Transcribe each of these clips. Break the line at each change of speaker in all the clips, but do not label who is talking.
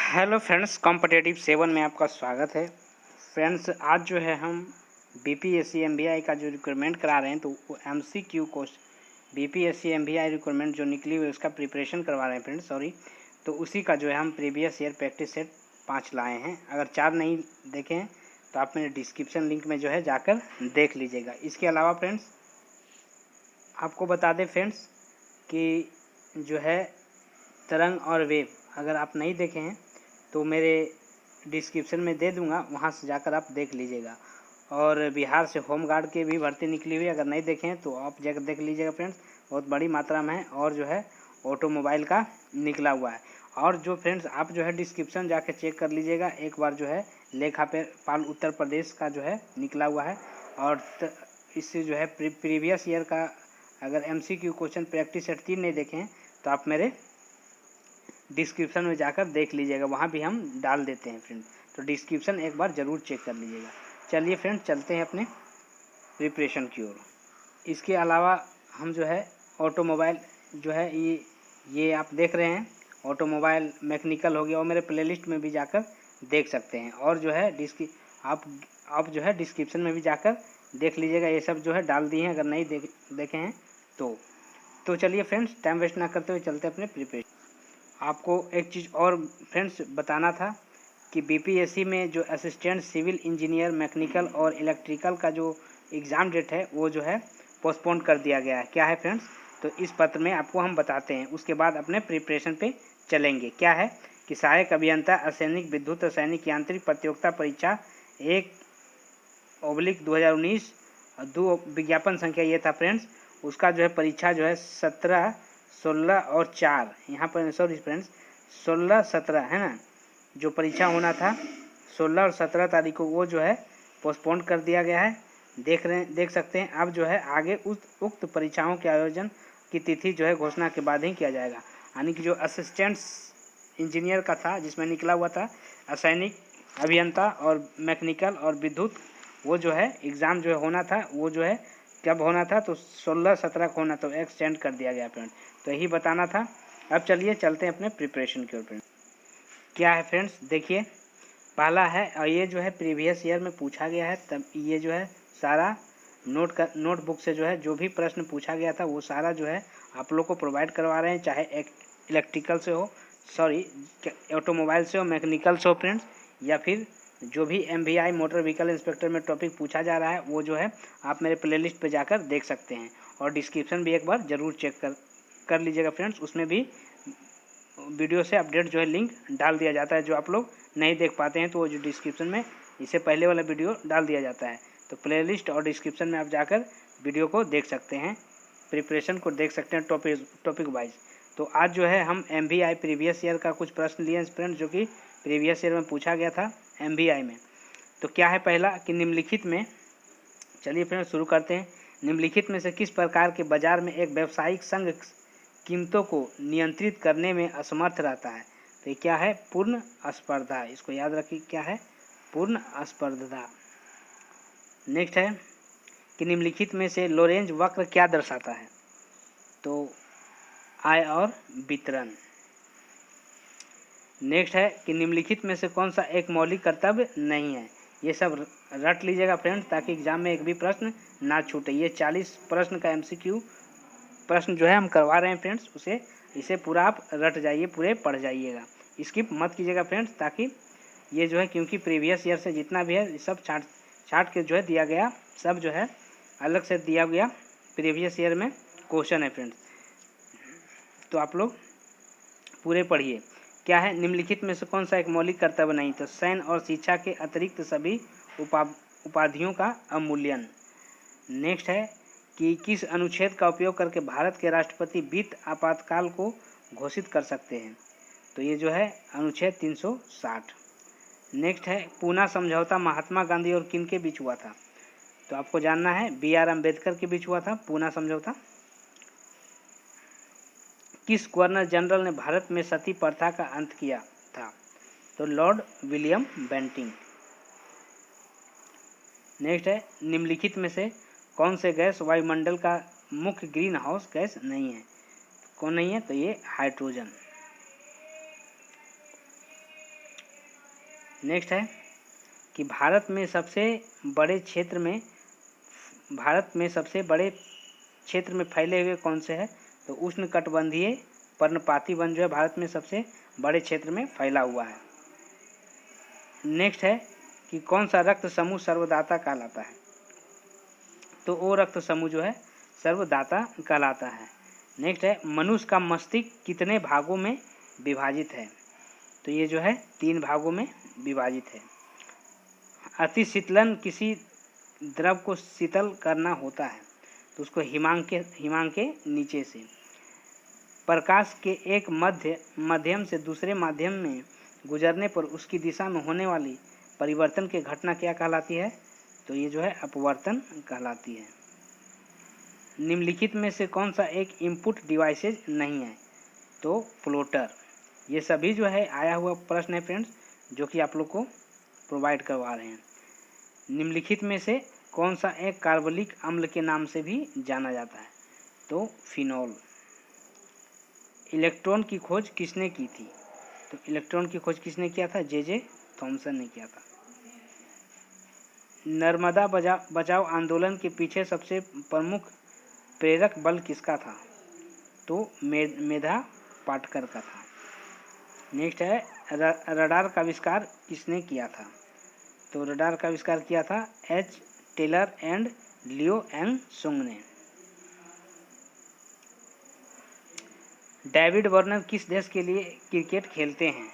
Hello friends, competitive 7 में आपका स्वागत है। फ्रेंड्स, आज जो है हम बीपीएससी एमबीआई का जो रिक्वायरमेंट करा रहे हैं, तो वो MCQ question BPSC MBI requirement जो निकली हुई है उसका प्रिपरेशन करवा रहे हैं फ्रेंड्स। सॉरी, तो उसी का जो है हम प्रीवियस ईयर प्रैक्टिस सेट 5 लाए हैं। अगर 4 नहीं देखे हैं तो आप मेरे डिस्क्रिप्शन लिंक में जो है जाकर देख लीजिएगा। इसके अलावा फ्रेंड्स आपको बता दें फ्रेंड्स कि जो है तरंग और वेव, अगर आप नहीं देखे हैं तो मेरे डिस्क्रिप्शन में दे दूंगा, वहां से जाकर आप देख लीजिएगा। और बिहार से होम गार्ड की भी भर्ती निकली हुई है, अगर नहीं देखे हैं तो आप जाकर देख लीजिएगा फ्रेंड्स, बहुत बड़ी मात्रा में है। और जो है ऑटोमोबाइल का निकला हुआ है। और जो फ्रेंड्स आप जो है डिस्क्रिप्शन जाकर चेक कर लीजिएगा एक बार, जो है लेखा पाल उत्तर प्रदेश का जो है निकला हुआ है। और इससे जो है प्रीवियस ईयर का अगर एमसीक्यू क्वेश्चन प्रैक्टिस सेट 3 नहीं देखे हैं तो आप मेरे डिस्क्रिप्शन में जाकर देख लीजिएगा, वहाँ भी हम डाल देते हैं फ्रेंड। तो डिस्क्रिप्शन एक बार ज़रूर चेक कर लीजिएगा। चलिए फ्रेंड, चलते हैं अपने प्रिपरेशन की ओर। इसके अलावा हम जो है ऑटोमोबाइल जो है ये आप देख रहे हैं, ऑटोमोबाइल मैकेनिकल हो गया, और मेरे प्लेलिस्ट में भी जाकर देख सकते हैं। और जो है आप जो है डिस्क्रिप्शन में भी जाकर देख लीजिएगा, ये सब जो है डाल दिए हैं अगर नहीं देखे हैं तो चलिए फ्रेंड्स, टाइम वेस्ट ना करते हुए चलते अपने प्रिपरेशन। आपको एक चीज़ और फ्रेंड्स बताना था कि बीपीएससी में जो असिस्टेंट सिविल इंजीनियर मैकेनिकल और इलेक्ट्रिकल का जो एग्ज़ाम डेट है वो जो है पोस्टपोन कर दिया गया है। क्या है फ्रेंड्स, तो इस पत्र में आपको हम बताते हैं, उसके बाद अपने प्रिपरेशन पे चलेंगे। क्या है कि सहायक अभियंता असैनिक विद्युत रासायनिक यांत्रिक प्रतियोगिता परीक्षा 1/2019 2 विज्ञापन संख्या ये था फ्रेंड्स। उसका जो है परीक्षा जो है 17, 16 और 4, यहाँ पर सॉरी फ्रेंड्स 16, 17 है ना, जो परीक्षा होना था 16 और 17 तारीख को, वो जो है पोस्टपोन कर दिया गया है। देख सकते हैं। अब जो है आगे उक्त परीक्षाओं के आयोजन की तिथि जो है घोषणा के बाद ही किया जाएगा। यानी कि जो असिस्टेंट इंजीनियर का था, जिसमें निकला हुआ था असैनिक अभियंता और मैकेनिकल और विद्युत, वो जो है एग्ज़ाम जो है होना था, वो जो है कब होना था, तो 16, 17 को होना, तो एक्सटेंड कर दिया गया फ्रेंड। तो यही बताना था। अब चलिए चलते हैं अपने प्रिपरेशन की ओर फ्रेंड। क्या है फ्रेंड्स, देखिए पहला है, और ये जो है प्रीवियस ईयर में पूछा गया है, तब ये जो है सारा नोटबुक से जो है जो भी प्रश्न पूछा गया था वो सारा जो है आप लोग को प्रोवाइड करवा रहे हैं, चाहे इलेक्ट्रिकल से हो, सॉरी ऑटोमोबाइल से हो, मैकेनिकल से हो फ्रेंड्स, या फिर जो भी एमवीआई मोटर व्हीकल इंस्पेक्टर में टॉपिक पूछा जा रहा है वो जो है आप मेरे प्लेलिस्ट पे जाकर देख सकते हैं। और डिस्क्रिप्शन भी एक बार ज़रूर चेक कर लीजिएगा फ्रेंड्स, उसमें भी वीडियो से अपडेट जो है लिंक डाल दिया जाता है। जो आप लोग नहीं देख पाते हैं तो वो जो डिस्क्रिप्शन में इससे पहले वाला वीडियो डाल दिया जाता है, तो प्लेलिस्ट और डिस्क्रिप्शन में आप जाकर वीडियो को देख सकते हैं, प्रिपरेशन को देख सकते हैं टॉपिक वाइज। तो आज जो है हम एमवीआई प्रीवियस ईयर का कुछ प्रश्न लिए फ्रेंड्स, जो कि प्रीवियस ईयर में पूछा गया था एमवीआई में। तो क्या है पहला कि निम्नलिखित में, चलिए फ्रेंड्स शुरू करते हैं। निम्नलिखित में से किस प्रकार के बाजार में एक व्यावसायिक संघ कीमतों को नियंत्रित करने में असमर्थ रहता है? तो ये क्या है? पूर्ण स्पर्धा। इसको याद रखिए, क्या है? पूर्ण स्पर्धा। नेक्स्ट है कि निम्नलिखित में से लोरेंज वक्र क्या दर्शाता है? तो आय और वितरण। नेक्स्ट है कि निम्नलिखित में से कौन सा एक मौलिक कर्तव्य नहीं है? ये सब रट लीजिएगा फ्रेंड्स, ताकि एग्जाम में एक भी प्रश्न ना छूटे। ये 40 प्रश्न का एमसीक्यू प्रश्न जो है हम करवा रहे हैं फ्रेंड्स, इसे पूरा आप रट जाइए, पूरे पढ़ जाइएगा, स्किप मत कीजिएगा फ्रेंड्स, ताकि ये जो है, क्योंकि प्रीवियस ईयर से जितना भी है सब छाट के जो है दिया गया, सब जो है अलग से दिया गया प्रीवियस ईयर में क्वेश्चन है फ्रेंड्स। तो आप लोग पूरे पढ़िए। क्या है? निम्नलिखित में से कौन सा एक मौलिक कर्तव्य नहीं? तो सैन्य और शिक्षा के अतिरिक्त सभी उपाधियों का अवमूल्यन। नेक्स्ट है कि किस अनुच्छेद का उपयोग करके भारत के राष्ट्रपति वित्त आपातकाल को घोषित कर सकते हैं? तो ये जो है अनुच्छेद 360। नेक्स्ट है पूना समझौता महात्मा गांधी और किन के बीच हुआ था? तो आपको जानना है, BR अम्बेडकर के बीच हुआ था पूना समझौता। किस गवर्नर जनरल ने भारत में सती प्रथा का अंत किया था? तो लॉर्ड विलियम बेंटिंक। नेक्स्ट है निम्नलिखित में से कौन से गैस वायुमंडल का मुख्य ग्रीन हाउस गैस नहीं है? कौन नहीं है? तो ये हाइड्रोजन। नेक्स्ट है कि भारत में सबसे बड़े क्षेत्र में फैले हुए कौन से है? तो उष्णकटिबंधीय पर्णपाती वन जो है भारत में सबसे बड़े क्षेत्र में फैला हुआ है। नेक्स्ट है कि कौन सा रक्त समूह सर्वदाता कहलाता है? तो वो रक्त समूह जो है सर्वदाता कहलाता है। नेक्स्ट है मनुष्य का मस्तिष्क कितने भागों में विभाजित है? तो ये जो है 3 भागों में विभाजित है। अति शीतलन किसी द्रव को शीतल करना होता है तो उसको हिमांक के नीचे से। प्रकाश के एक माध्यम से दूसरे माध्यम में गुजरने पर उसकी दिशा में होने वाली परिवर्तन की घटना क्या कहलाती है? तो ये जो है अपवर्तन कहलाती है। निम्नलिखित में से कौन सा एक इनपुट डिवाइसेज नहीं है? तो फ्लोटर। ये सभी जो है आया हुआ प्रश्न है फ्रेंड्स, जो कि आप लोग को प्रोवाइड करवा रहे हैं। निम्नलिखित में से कौन सा एक कार्बोलिक अम्ल के नाम से भी जाना जाता है? तो फिनॉल। इलेक्ट्रॉन की खोज किसने की थी? तो इलेक्ट्रॉन की खोज किसने किया था? जे थॉमसन ने किया था। नर्मदा बचाओ आंदोलन के पीछे सबसे प्रमुख प्रेरक बल किसका था? तो मेधा पाटकर का था। नेक्स्ट है रडार का आविष्कार किसने किया था? तो रडार का आविष्कार किया था एच टेलर एंड लियो एंगसुंग ने। डेविड वार्नर किस देश के लिए क्रिकेट खेलते हैं?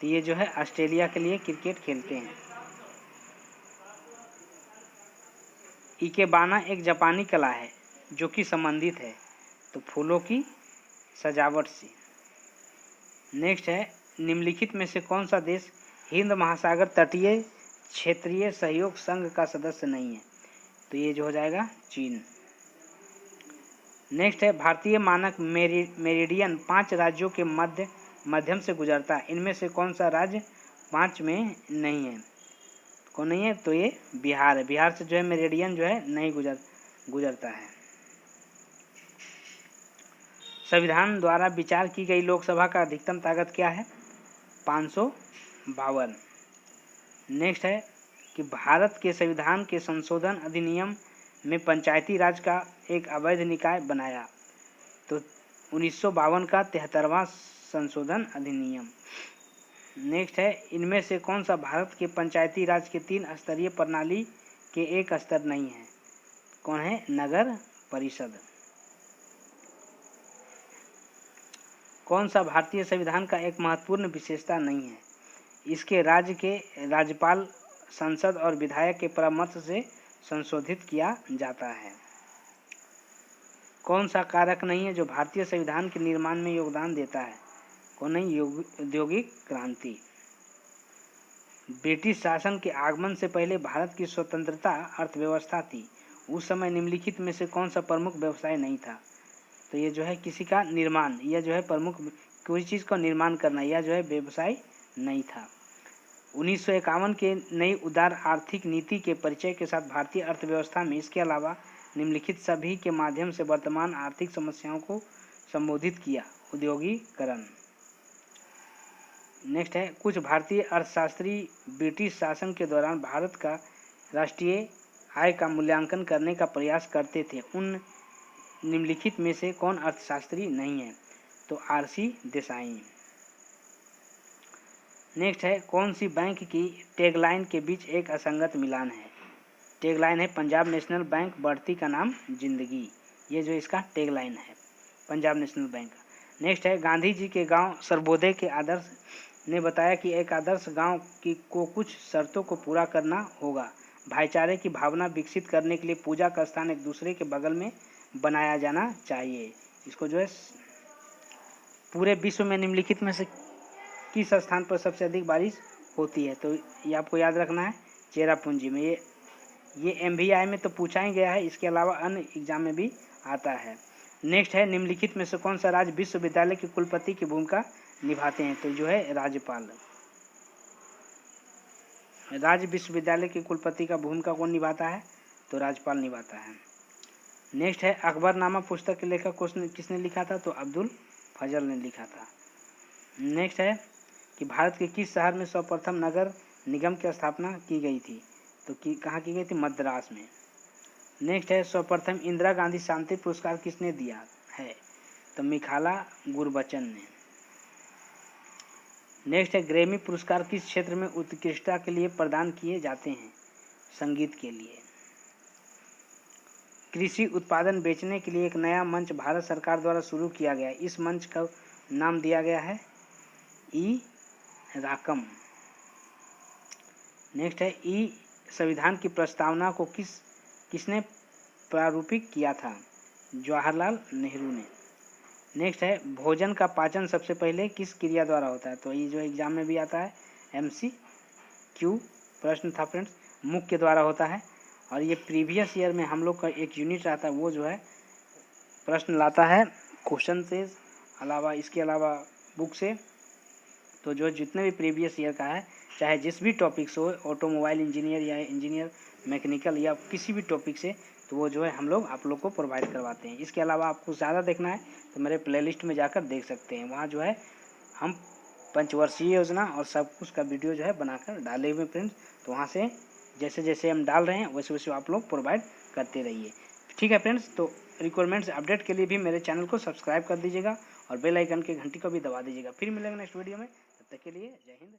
तो ये जो है ऑस्ट्रेलिया के लिए क्रिकेट खेलते हैं। इकेबाना एक जापानी कला है जो कि संबंधित है तो फूलों की सजावट से। नेक्स्ट है निम्नलिखित में से कौन सा देश हिंद महासागर तटीय क्षेत्रीय सहयोग संघ का सदस्य नहीं है? तो ये जो हो जाएगा चीन। नेक्स्ट है भारतीय मानक मेरिडियन 5 राज्यों के माध्यम से गुजरता है। इनमें से कौन सा राज्य 5 में नहीं है? कौन नहीं है? तो ये बिहार है। बिहार से जो है मेरिडियन जो है नहीं गुजरता है। संविधान द्वारा विचार की गई लोकसभा का अधिकतम ताकत क्या है? 552। नेक्स्ट है कि भारत के संविधान के संशोधन अधिनियम में पंचायती राज का एक अवैध निकाय बनाया तो 1952 का 73वां संशोधन अधिनियम। नेक्स्ट है इनमें से कौन सा भारत के पंचायती राज के 3 स्तरीय प्रणाली के एक स्तर नहीं है? कौन है? नगर परिषद। कौन सा भारतीय संविधान का एक महत्वपूर्ण विशेषता नहीं है? इसके राज्य के राज्यपाल संसद और विधायक के परामर्श से संशोधित किया जाता है। कौन सा कारक नहीं है जो भारतीय संविधान के निर्माण में योगदान देता है? कौन नहीं? औद्योगिक क्रांति। ब्रिटिश शासन के आगमन से पहले भारत की स्वतंत्रता अर्थव्यवस्था थी। उस समय निम्नलिखित में से कौन सा प्रमुख व्यवसाय नहीं था? तो ये जो है किसी का निर्माण, यह जो है प्रमुख कोई चीज़ का निर्माण करना, यह जो है व्यवसाय नहीं था। 1951 के नई उदार आर्थिक नीति के परिचय के साथ भारतीय अर्थव्यवस्था में इसके अलावा निम्नलिखित सभी के माध्यम से वर्तमान आर्थिक समस्याओं को संबोधित किया। औद्योगिकरण। नेक्स्ट है कुछ भारतीय अर्थशास्त्री ब्रिटिश शासन के दौरान भारत का राष्ट्रीय आय का मूल्यांकन करने का प्रयास करते थे। उन निम्नलिखित में से कौन अर्थशास्त्री नहीं है? तो आर.सी. देसाई। नेक्स्ट है कौन सी बैंक की टैगलाइन के बीच एक असंगत मिलान है? टैगलाइन है पंजाब नेशनल बैंक बढ़ती का नाम जिंदगी। ये जो इसका टैगलाइन है पंजाब नेशनल बैंक। नेक्स्ट है गांधी जी के गांव सर्वोदय के आदर्श ने बताया कि एक आदर्श गांव को कुछ शर्तों को पूरा करना होगा। भाईचारे की भावना विकसित करने के लिए पूजा का स्थान एक दूसरे के बगल में बनाया जाना चाहिए। इसको जो है पूरे विश्व में निम्नलिखित में से किस स्थान पर सबसे अधिक बारिश होती है? तो ये आपको याद रखना है चेरापूंजी में। ये MVI में तो पूछा ही गया है, इसके अलावा अन्य एग्जाम में भी आता है। नेक्स्ट है निम्नलिखित में से कौन सा राज्य विश्वविद्यालय के कुलपति की भूमिका निभाते हैं? तो जो है राज्यपाल। राज्य विश्वविद्यालय के कुलपति का भूमिका कौन निभाता है? तो राज्यपाल निभाता है। नेक्स्ट है अकबरनामा पुस्तक के लेखक किसने लिखा था? तो अब्दुल फजल ने लिखा था। नेक्स्ट है कि भारत के किस शहर में सर्वप्रथम नगर निगम की स्थापना की गई थी? तो कहाँ की गई थी? मद्रास में। नेक्स्ट है सर्वप्रथम इंदिरा गांधी शांति पुरस्कार किसने दिया है? तो मिखाला गुरबचन ने। नेक्स्ट है ग्रैमी पुरस्कार किस क्षेत्र में उत्कृष्टता के लिए प्रदान किए जाते हैं? संगीत के लिए। कृषि उत्पादन बेचने के लिए एक नया मंच भारत सरकार द्वारा शुरू किया गया, इस मंच का नाम दिया गया है ई राकम। नेक्स्ट है ई संविधान की प्रस्तावना को किसने प्रारूपित किया था? जवाहरलाल नेहरू ने। नेक्स्ट है भोजन का पाचन सबसे पहले किस क्रिया द्वारा होता है? तो ये जो एग्जाम में भी आता है MCQ प्रश्न था फ्रेंड्स, मुख के द्वारा होता है। और ये प्रीवियस ईयर में हम लोग का एक यूनिट आता है, वो जो है प्रश्न लाता है क्वेश्चन से अलावा, इसके अलावा बुक से। तो जो जितने भी प्रीवियस ईयर का है, चाहे जिस भी टॉपिक से हो, ऑटोमोबाइल इंजीनियर या इंजीनियर मैकेनिकल या किसी भी टॉपिक से, तो वो जो है हम लोग आप लोग को प्रोवाइड करवाते हैं। इसके अलावा आपको ज़्यादा देखना है तो मेरे प्लेलिस्ट में जाकर देख सकते हैं, वहाँ जो है हम पंचवर्षीय योजना और सब कुछ का वीडियो जो है बनाकर डाले हुए फ्रेंड्स। तो वहाँ से जैसे जैसे हम डाल रहे हैं वैसे वैसे आप लोग प्रोवाइड करते रहिए, ठीक है फ्रेंड्स। तो रिक्वायरमेंट्स अपडेट के लिए भी मेरे चैनल को सब्सक्राइब कर दीजिएगा और बेल आइकन की घंटी को भी दबा दीजिएगा। फिर मिलेंगे नेक्स्ट वीडियो में, तब तक के लिए जय हिंद।